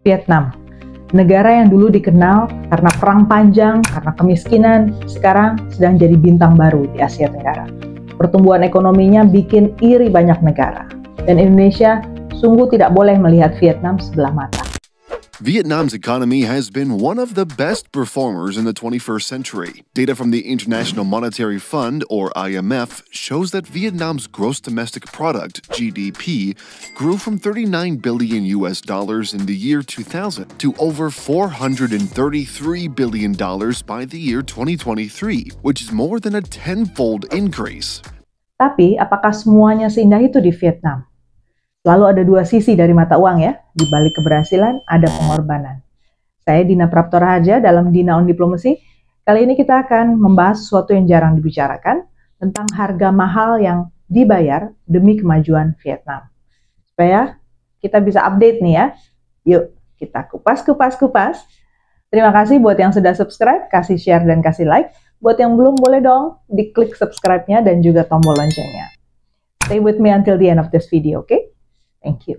Vietnam, negara yang dulu dikenal karena perang panjang, karena kemiskinan, sekarang sedang jadi bintang baru di Asia Tenggara. Pertumbuhan ekonominya bikin iri banyak negara, dan Indonesia sungguh tidak boleh melihat Vietnam sebelah mata. Vietnam's economy has been one of the best performers in the 21st century. Data from the International Monetary Fund, or IMF, shows that Vietnam's gross domestic product, GDP, grew from 39 billion US dollars in the year 2000 to over 433 billion dollars by the year 2023, which is more than a tenfold increase. Tapi, apakah semuanya seindah itu di Vietnam? Lalu ada dua sisi dari mata uang ya, di balik keberhasilan ada pengorbanan. Saya Dina Prapto Raharja dalam Dina on Diplomacy. Kali ini kita akan membahas sesuatu yang jarang dibicarakan tentang harga mahal yang dibayar demi kemajuan Vietnam. Supaya kita bisa update nih ya. Yuk, kita kupas. Terima kasih buat yang sudah subscribe, kasih share dan kasih like. Buat yang belum, boleh dong diklik subscribe-nya dan juga tombol loncengnya. Stay with me until the end of this video, okay? Thank you.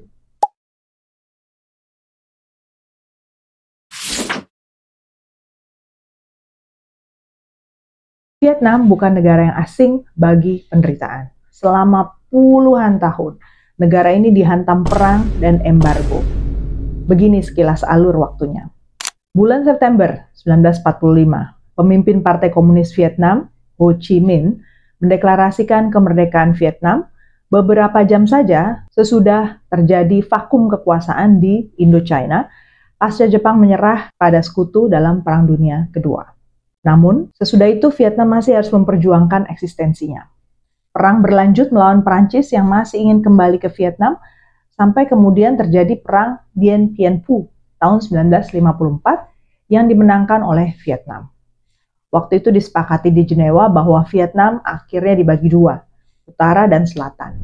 Vietnam bukan negara yang asing bagi penderitaan. Selama puluhan tahun, negara ini dihantam perang dan embargo. Begini sekilas alur waktunya. Bulan September 1945, pemimpin Partai Komunis Vietnam, Ho Chi Minh, mendeklarasikan kemerdekaan Vietnam beberapa jam saja sesudah terjadi vakum kekuasaan di Indochina pasca Jepang menyerah pada sekutu dalam Perang Dunia Kedua. Namun, sesudah itu Vietnam masih harus memperjuangkan eksistensinya. Perang berlanjut melawan Perancis yang masih ingin kembali ke Vietnam sampai kemudian terjadi Perang Dien Bien Phu tahun 1954 yang dimenangkan oleh Vietnam. Waktu itu disepakati di Jenewa bahwa Vietnam akhirnya dibagi dua, utara dan selatan.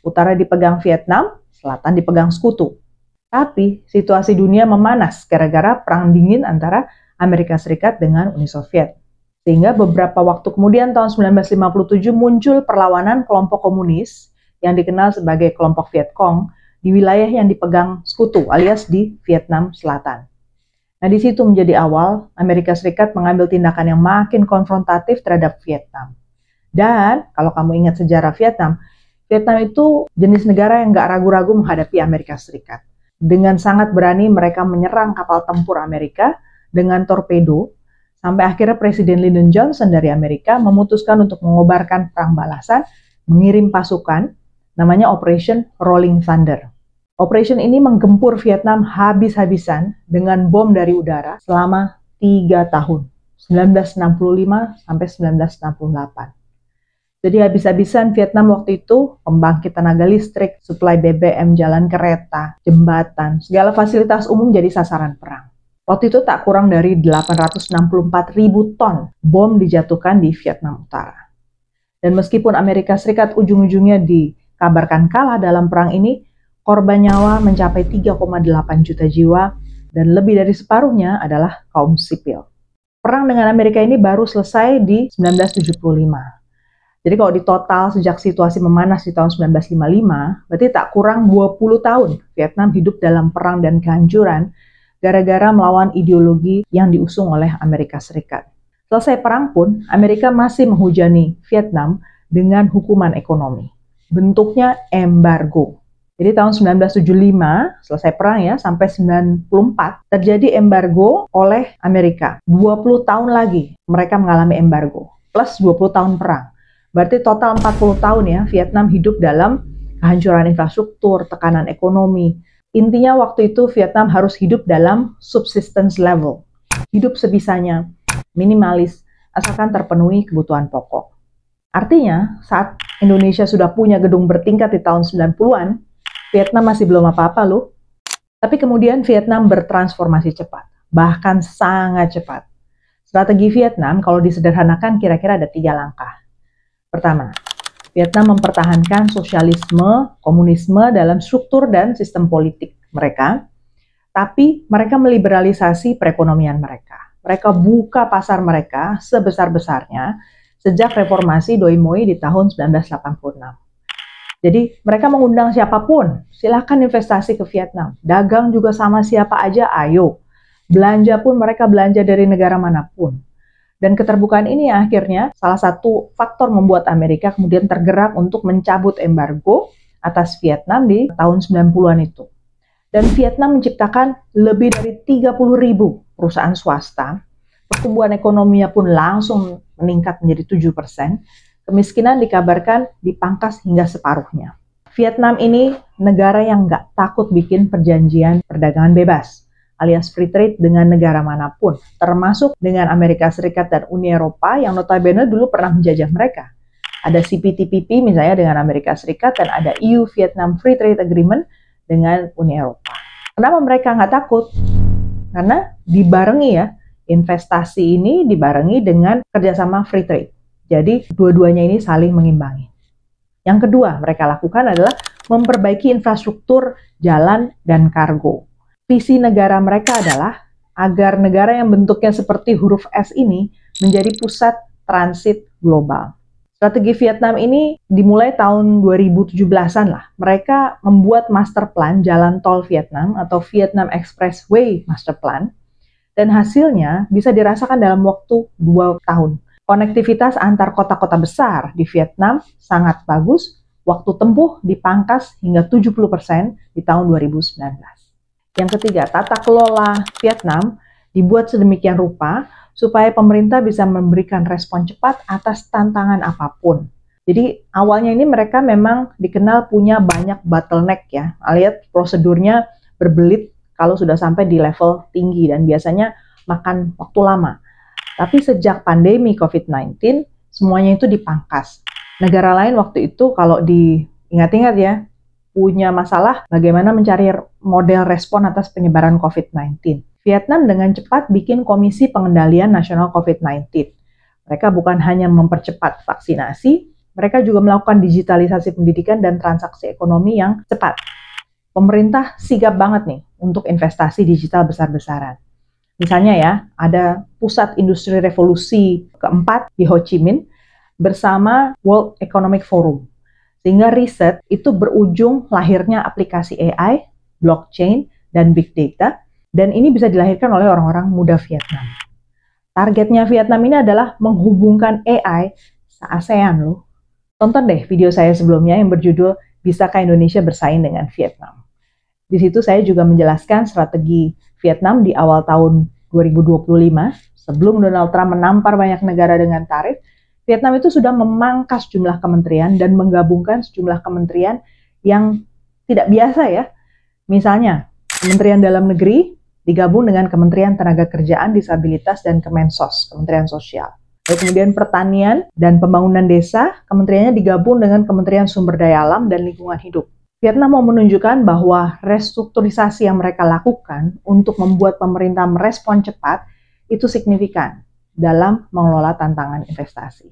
Utara dipegang Vietnam, selatan dipegang sekutu. Tapi situasi dunia memanas gara-gara perang dingin antara Amerika Serikat dengan Uni Soviet. Sehingga beberapa waktu kemudian tahun 1957 muncul perlawanan kelompok komunis yang dikenal sebagai kelompok Viet Cong di wilayah yang dipegang sekutu alias di Vietnam Selatan. Nah, di situ menjadi awal Amerika Serikat mengambil tindakan yang makin konfrontatif terhadap Vietnam. Dan kalau kamu ingat sejarah Vietnam, Vietnam itu jenis negara yang nggak ragu-ragu menghadapi Amerika Serikat. Dengan sangat berani mereka menyerang kapal tempur Amerika dengan torpedo, sampai akhirnya Presiden Lyndon Johnson dari Amerika memutuskan untuk mengobarkan perang balasan, mengirim pasukan, namanya Operation Rolling Thunder. Operation ini menggempur Vietnam habis-habisan dengan bom dari udara selama 3 tahun, 1965 sampai 1968. Jadi habis-habisan Vietnam waktu itu, pembangkit tenaga listrik, suplai BBM, jalan kereta, jembatan, segala fasilitas umum jadi sasaran perang. Waktu itu tak kurang dari 864.000 ton bom dijatuhkan di Vietnam Utara. Dan meskipun Amerika Serikat ujung-ujungnya dikabarkan kalah dalam perang ini, korban nyawa mencapai 3,8 juta jiwa dan lebih dari separuhnya adalah kaum sipil. Perang dengan Amerika ini baru selesai di 1975. Jadi kalau di total sejak situasi memanas di tahun 1955, berarti tak kurang 20 tahun Vietnam hidup dalam perang dan kehancuran gara-gara melawan ideologi yang diusung oleh Amerika Serikat. Selesai perang pun, Amerika masih menghujani Vietnam dengan hukuman ekonomi. Bentuknya embargo. Jadi tahun 1975, selesai perang ya, sampai 1994, terjadi embargo oleh Amerika. 20 tahun lagi mereka mengalami embargo, plus 20 tahun perang. Berarti total 40 tahun ya, Vietnam hidup dalam kehancuran infrastruktur, tekanan ekonomi. Intinya waktu itu Vietnam harus hidup dalam subsistence level. Hidup sebisanya, minimalis, asalkan terpenuhi kebutuhan pokok. Artinya, saat Indonesia sudah punya gedung bertingkat di tahun 90-an, Vietnam masih belum apa-apa loh. Tapi kemudian Vietnam bertransformasi cepat, bahkan sangat cepat. Strategi Vietnam kalau disederhanakan kira-kira ada 3 langkah. Pertama, Vietnam mempertahankan sosialisme, komunisme dalam struktur dan sistem politik mereka, tapi mereka meliberalisasi perekonomian mereka. Mereka buka pasar mereka sebesar-besarnya sejak reformasi Doi Moi di tahun 1986. Jadi mereka mengundang siapapun, silakan investasi ke Vietnam. Dagang juga sama siapa aja, ayo. Belanja pun mereka belanja dari negara manapun. Dan keterbukaan ini akhirnya salah satu faktor membuat Amerika kemudian tergerak untuk mencabut embargo atas Vietnam di tahun 90-an itu. Dan Vietnam menciptakan lebih dari 30.000 perusahaan swasta. Pertumbuhan ekonominya pun langsung meningkat menjadi 7%. Kemiskinan dikabarkan dipangkas hingga separuhnya. Vietnam ini negara yang nggak takut bikin perjanjian perdagangan bebas, alias free trade dengan negara manapun, termasuk dengan Amerika Serikat dan Uni Eropa yang notabene dulu pernah menjajah mereka. Ada CPTPP misalnya dengan Amerika Serikat dan ada EU-Vietnam Free Trade Agreement dengan Uni Eropa. Kenapa mereka nggak takut? Karena dibarengi ya, investasi ini dibarengi dengan kerjasama free trade. Jadi dua-duanya ini saling mengimbangi. Yang kedua mereka lakukan adalah memperbaiki infrastruktur jalan dan kargo. Visi negara mereka adalah agar negara yang bentuknya seperti huruf S ini menjadi pusat transit global. Strategi Vietnam ini dimulai tahun 2017-an lah. Mereka membuat master plan jalan tol Vietnam atau Vietnam Expressway Master Plan. Dan hasilnya bisa dirasakan dalam waktu 2 tahun. Konektivitas antar kota-kota besar di Vietnam sangat bagus, waktu tempuh dipangkas hingga 70% di tahun 2019. Yang ketiga, tata kelola Vietnam dibuat sedemikian rupa supaya pemerintah bisa memberikan respon cepat atas tantangan apapun. Jadi awalnya ini mereka memang dikenal punya banyak bottleneck ya, alias prosedurnya berbelit kalau sudah sampai di level tinggi dan biasanya makan waktu lama. Tapi sejak pandemi COVID-19, semuanya itu dipangkas. Negara lain waktu itu kalau diingat-ingat ya, punya masalah bagaimana mencari model respon atas penyebaran COVID-19. Vietnam dengan cepat bikin Komisi Pengendalian Nasional COVID-19. Mereka bukan hanya mempercepat vaksinasi, mereka juga melakukan digitalisasi pendidikan dan transaksi ekonomi yang cepat. Pemerintah sigap banget nih untuk investasi digital besar-besaran. Misalnya ya, ada Pusat Industri Revolusi keempat di Ho Chi Minh bersama World Economic Forum. Sehingga riset itu berujung lahirnya aplikasi AI, blockchain, dan big data, dan ini bisa dilahirkan oleh orang-orang muda Vietnam. Targetnya Vietnam ini adalah menghubungkan AI se-ASEAN loh. Tonton deh video saya sebelumnya yang berjudul Bisakah Indonesia Bersaing dengan Vietnam? Di situ saya juga menjelaskan strategi Vietnam di awal tahun 2025, sebelum Donald Trump menampar banyak negara dengan tarif, Vietnam itu sudah memangkas jumlah kementerian dan menggabungkan sejumlah kementerian yang tidak biasa ya. Misalnya, Kementerian Dalam Negeri digabung dengan Kementerian Tenaga Kerjaan, Disabilitas, dan Kemensos, Kementerian Sosial. Lalu kemudian Pertanian dan Pembangunan Desa, kementeriannya digabung dengan Kementerian Sumber Daya Alam dan Lingkungan Hidup. Vietnam mau menunjukkan bahwa restrukturisasi yang mereka lakukan untuk membuat pemerintah merespon cepat itu signifikan dalam mengelola tantangan investasi.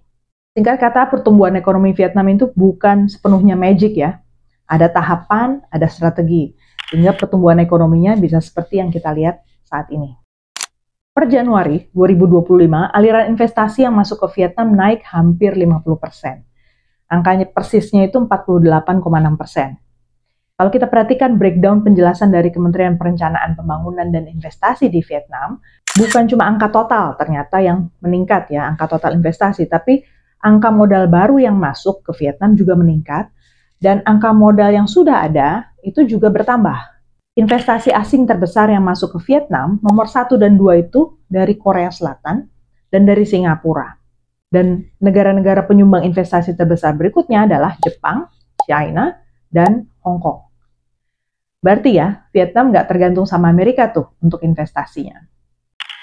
Singkat kata, pertumbuhan ekonomi Vietnam itu bukan sepenuhnya magic ya. Ada tahapan, ada strategi, sehingga pertumbuhan ekonominya bisa seperti yang kita lihat saat ini. Per Januari 2025, aliran investasi yang masuk ke Vietnam naik hampir 50%. Angkanya persisnya itu 48,6%. Kalau kita perhatikan breakdown penjelasan dari Kementerian Perencanaan Pembangunan dan Investasi di Vietnam, bukan cuma angka total ternyata yang meningkat ya, angka total investasi, tapi angka modal baru yang masuk ke Vietnam juga meningkat, dan angka modal yang sudah ada itu juga bertambah. Investasi asing terbesar yang masuk ke Vietnam, nomor 1 dan 2 itu dari Korea Selatan dan dari Singapura. Dan negara-negara penyumbang investasi terbesar berikutnya adalah Jepang, China, dan Hong Kong. Berarti ya, Vietnam nggak tergantung sama Amerika tuh untuk investasinya.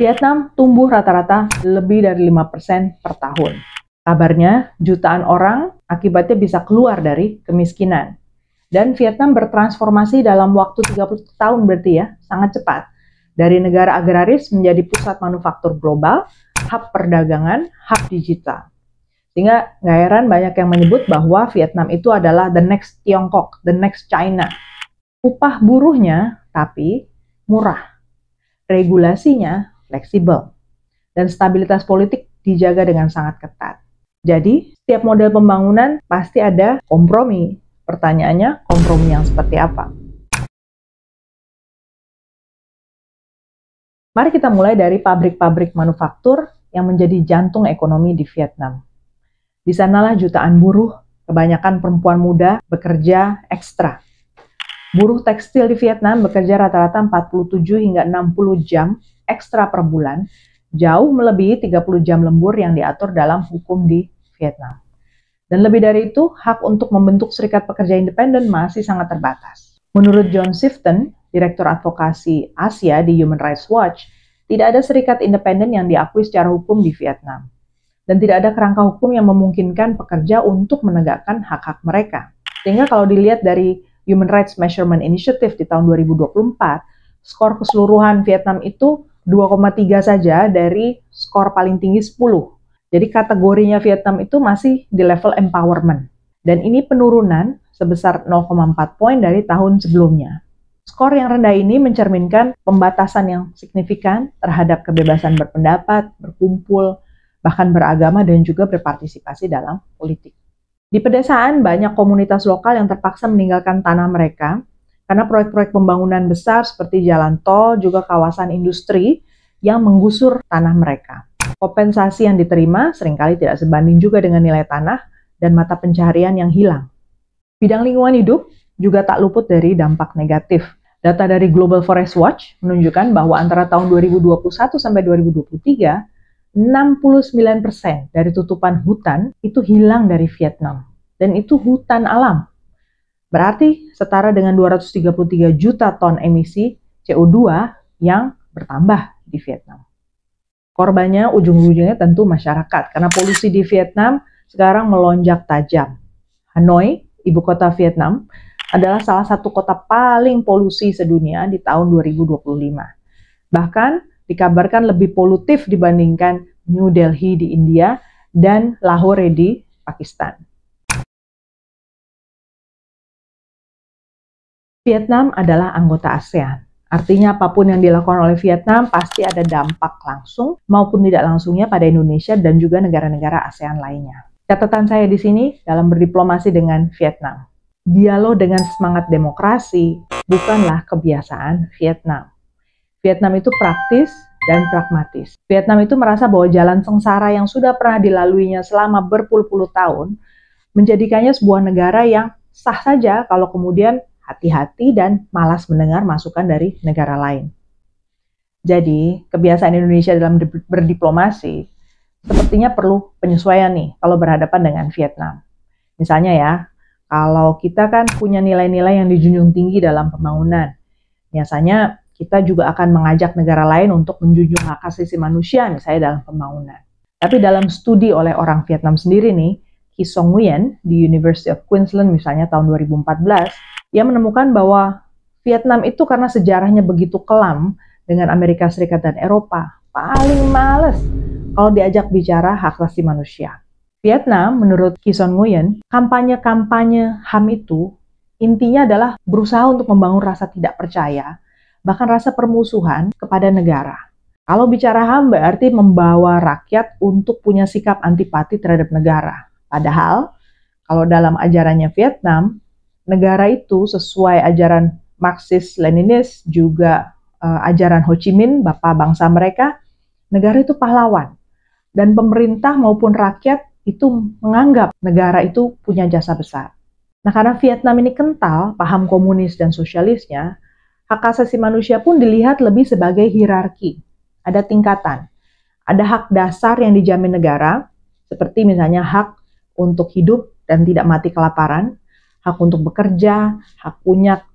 Vietnam tumbuh rata-rata lebih dari 5% per tahun. Kabarnya, jutaan orang akibatnya bisa keluar dari kemiskinan. Dan Vietnam bertransformasi dalam waktu 30 tahun berarti ya, sangat cepat. Dari negara agraris menjadi pusat manufaktur global, hub perdagangan, hub digital. Sehingga nggak heran banyak yang menyebut bahwa Vietnam itu adalah the next Tiongkok, the next China. Upah buruhnya tapi murah, regulasinya fleksibel, dan stabilitas politik dijaga dengan sangat ketat. Jadi, setiap model pembangunan pasti ada kompromi. Pertanyaannya, kompromi yang seperti apa? Mari kita mulai dari pabrik-pabrik manufaktur yang menjadi jantung ekonomi di Vietnam. Di sanalah jutaan buruh, kebanyakan perempuan muda, bekerja ekstra. Buruh tekstil di Vietnam bekerja rata-rata 47 hingga 60 jam ekstra per bulan, jauh melebihi 30 jam lembur yang diatur dalam hukum di Vietnam. Dan lebih dari itu, hak untuk membentuk serikat pekerja independen masih sangat terbatas. Menurut John Sifton, Direktur Advokasi Asia di Human Rights Watch, tidak ada serikat independen yang diakui secara hukum di Vietnam. Dan tidak ada kerangka hukum yang memungkinkan pekerja untuk menegakkan hak-hak mereka. Sehingga kalau dilihat dari Human Rights Measurement Initiative di tahun 2024, skor keseluruhan Vietnam itu 2,3 saja dari skor paling tinggi 10. Jadi kategorinya Vietnam itu masih di level empowerment. Dan ini penurunan sebesar 0,4 poin dari tahun sebelumnya. Skor yang rendah ini mencerminkan pembatasan yang signifikan terhadap kebebasan berpendapat, berkumpul, bahkan beragama dan juga berpartisipasi dalam politik. Di pedesaan, banyak komunitas lokal yang terpaksa meninggalkan tanah mereka karena proyek-proyek pembangunan besar seperti jalan tol, juga kawasan industri yang menggusur tanah mereka. Kompensasi yang diterima seringkali tidak sebanding juga dengan nilai tanah dan mata pencaharian yang hilang. Bidang lingkungan hidup juga tak luput dari dampak negatif. Data dari Global Forest Watch menunjukkan bahwa antara tahun 2021 sampai 2023, 69% dari tutupan hutan itu hilang dari Vietnam. Dan itu hutan alam. Berarti setara dengan 233 juta ton emisi CO2 yang bertambah di Vietnam. Korbannya ujung-ujungnya tentu masyarakat, karena polusi di Vietnam sekarang melonjak tajam. Hanoi, ibu kota Vietnam, adalah salah satu kota paling polusi sedunia di tahun 2025. Bahkan dikabarkan lebih polutif dibandingkan New Delhi di India dan Lahore di Pakistan. Vietnam adalah anggota ASEAN. Artinya apapun yang dilakukan oleh Vietnam pasti ada dampak langsung maupun tidak langsungnya pada Indonesia dan juga negara-negara ASEAN lainnya. Catatan saya di sini dalam berdiplomasi dengan Vietnam. Dialog dengan semangat demokrasi bukanlah kebiasaan Vietnam. Vietnam itu praktis dan pragmatis. Vietnam itu merasa bahwa jalan sengsara yang sudah pernah dilaluinya selama berpuluh-puluh tahun menjadikannya sebuah negara yang sah saja kalau kemudian hati-hati dan malas mendengar masukan dari negara lain. Jadi, kebiasaan Indonesia dalam berdiplomasi sepertinya perlu penyesuaian nih kalau berhadapan dengan Vietnam. Misalnya ya, kalau kita kan punya nilai-nilai yang dijunjung tinggi dalam pembangunan, biasanya kita juga akan mengajak negara lain untuk menjunjung hak asasi manusia misalnya dalam pembangunan. Tapi dalam studi oleh orang Vietnam sendiri nih, Ki Song Nguyen di University of Queensland misalnya tahun 2014, ia menemukan bahwa Vietnam itu karena sejarahnya begitu kelam dengan Amerika Serikat dan Eropa, paling males kalau diajak bicara hak asasi manusia. Vietnam, menurut Ki Song Nguyen, kampanye-kampanye HAM itu intinya adalah berusaha untuk membangun rasa tidak percaya, bahkan rasa permusuhan kepada negara. Kalau bicara HAM berarti membawa rakyat untuk punya sikap antipati terhadap negara. Padahal, kalau dalam ajarannya Vietnam, negara itu sesuai ajaran Marxis-Leninis, juga ajaran Ho Chi Minh, bapak bangsa mereka, negara itu pahlawan. Dan pemerintah maupun rakyat itu menganggap negara itu punya jasa besar. Nah, karena Vietnam ini kental paham komunis dan sosialisnya, hak asasi manusia pun dilihat lebih sebagai hierarki. Ada tingkatan. Ada hak dasar yang dijamin negara, seperti misalnya hak untuk hidup dan tidak mati kelaparan, hak untuk bekerja, hak punya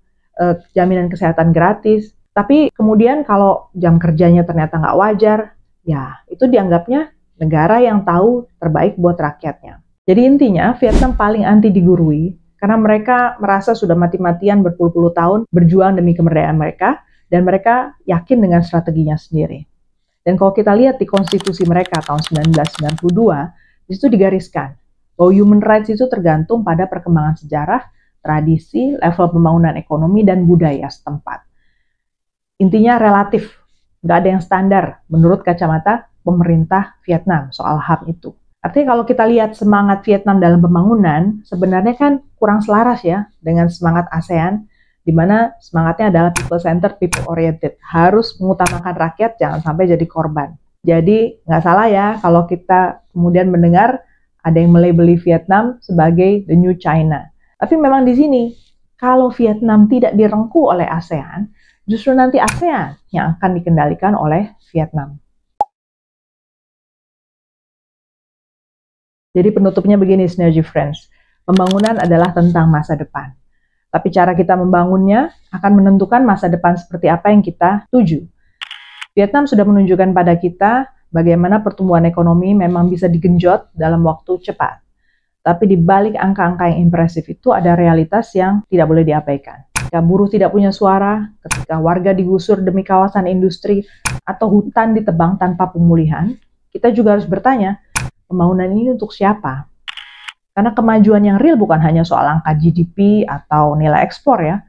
jaminan kesehatan gratis. Tapi kemudian kalau jam kerjanya ternyata nggak wajar, ya itu dianggapnya negara yang tahu terbaik buat rakyatnya. Jadi intinya Vietnam paling anti digurui karena mereka merasa sudah mati-matian berpuluh-puluh tahun berjuang demi kemerdekaan mereka dan mereka yakin dengan strateginya sendiri. Dan kalau kita lihat di konstitusi mereka tahun 1992, di situ digariskan bahwa human rights itu tergantung pada perkembangan sejarah, tradisi, level pembangunan ekonomi, dan budaya setempat. Intinya relatif, nggak ada yang standar menurut kacamata pemerintah Vietnam soal HAM itu. Artinya kalau kita lihat semangat Vietnam dalam pembangunan, sebenarnya kan kurang selaras ya dengan semangat ASEAN, di mana semangatnya adalah people-centered, people-oriented. Harus mengutamakan rakyat, jangan sampai jadi korban. Jadi nggak salah ya kalau kita kemudian mendengar ada yang melabeli Vietnam sebagai the new China. Tapi memang di sini, kalau Vietnam tidak direngkuh oleh ASEAN, justru nanti ASEAN yang akan dikendalikan oleh Vietnam. Jadi penutupnya begini, Synergy Friends. Pembangunan adalah tentang masa depan. Tapi cara kita membangunnya akan menentukan masa depan seperti apa yang kita tuju. Vietnam sudah menunjukkan pada kita bagaimana pertumbuhan ekonomi memang bisa digenjot dalam waktu cepat. Tapi di balik angka-angka yang impresif itu ada realitas yang tidak boleh diabaikan. Ketika buruh tidak punya suara, ketika warga digusur demi kawasan industri, atau hutan ditebang tanpa pemulihan, kita juga harus bertanya, pembangunan ini untuk siapa? Karena kemajuan yang real bukan hanya soal angka GDP atau nilai ekspor ya.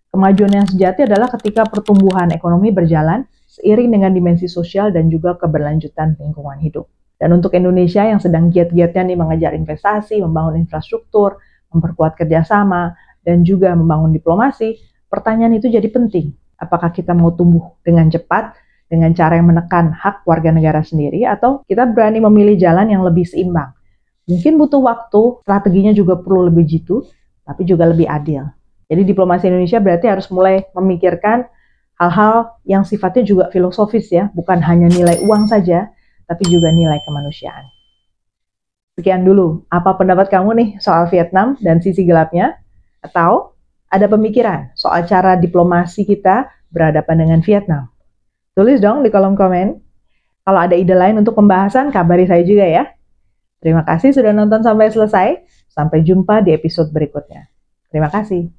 Kemajuan yang sejati adalah ketika pertumbuhan ekonomi berjalan seiring dengan dimensi sosial dan juga keberlanjutan lingkungan hidup. Dan untuk Indonesia yang sedang giat-giatnya nih mengejar investasi, membangun infrastruktur, memperkuat kerjasama, dan juga membangun diplomasi, pertanyaan itu jadi penting. Apakah kita mau tumbuh dengan cepat, dengan cara yang menekan hak warga negara sendiri, atau kita berani memilih jalan yang lebih seimbang. Mungkin butuh waktu, strateginya juga perlu lebih jitu, tapi juga lebih adil. Jadi diplomasi Indonesia berarti harus mulai memikirkan hal-hal yang sifatnya juga filosofis ya, bukan hanya nilai uang saja, tapi juga nilai kemanusiaan. Sekian dulu, apa pendapat kamu nih soal Vietnam dan sisi gelapnya? Atau ada pemikiran soal cara diplomasi kita berhadapan dengan Vietnam? Tulis dong di kolom komen. Kalau ada ide lain untuk pembahasan, kabari saya juga ya. Terima kasih sudah nonton sampai selesai. Sampai jumpa di episode berikutnya. Terima kasih.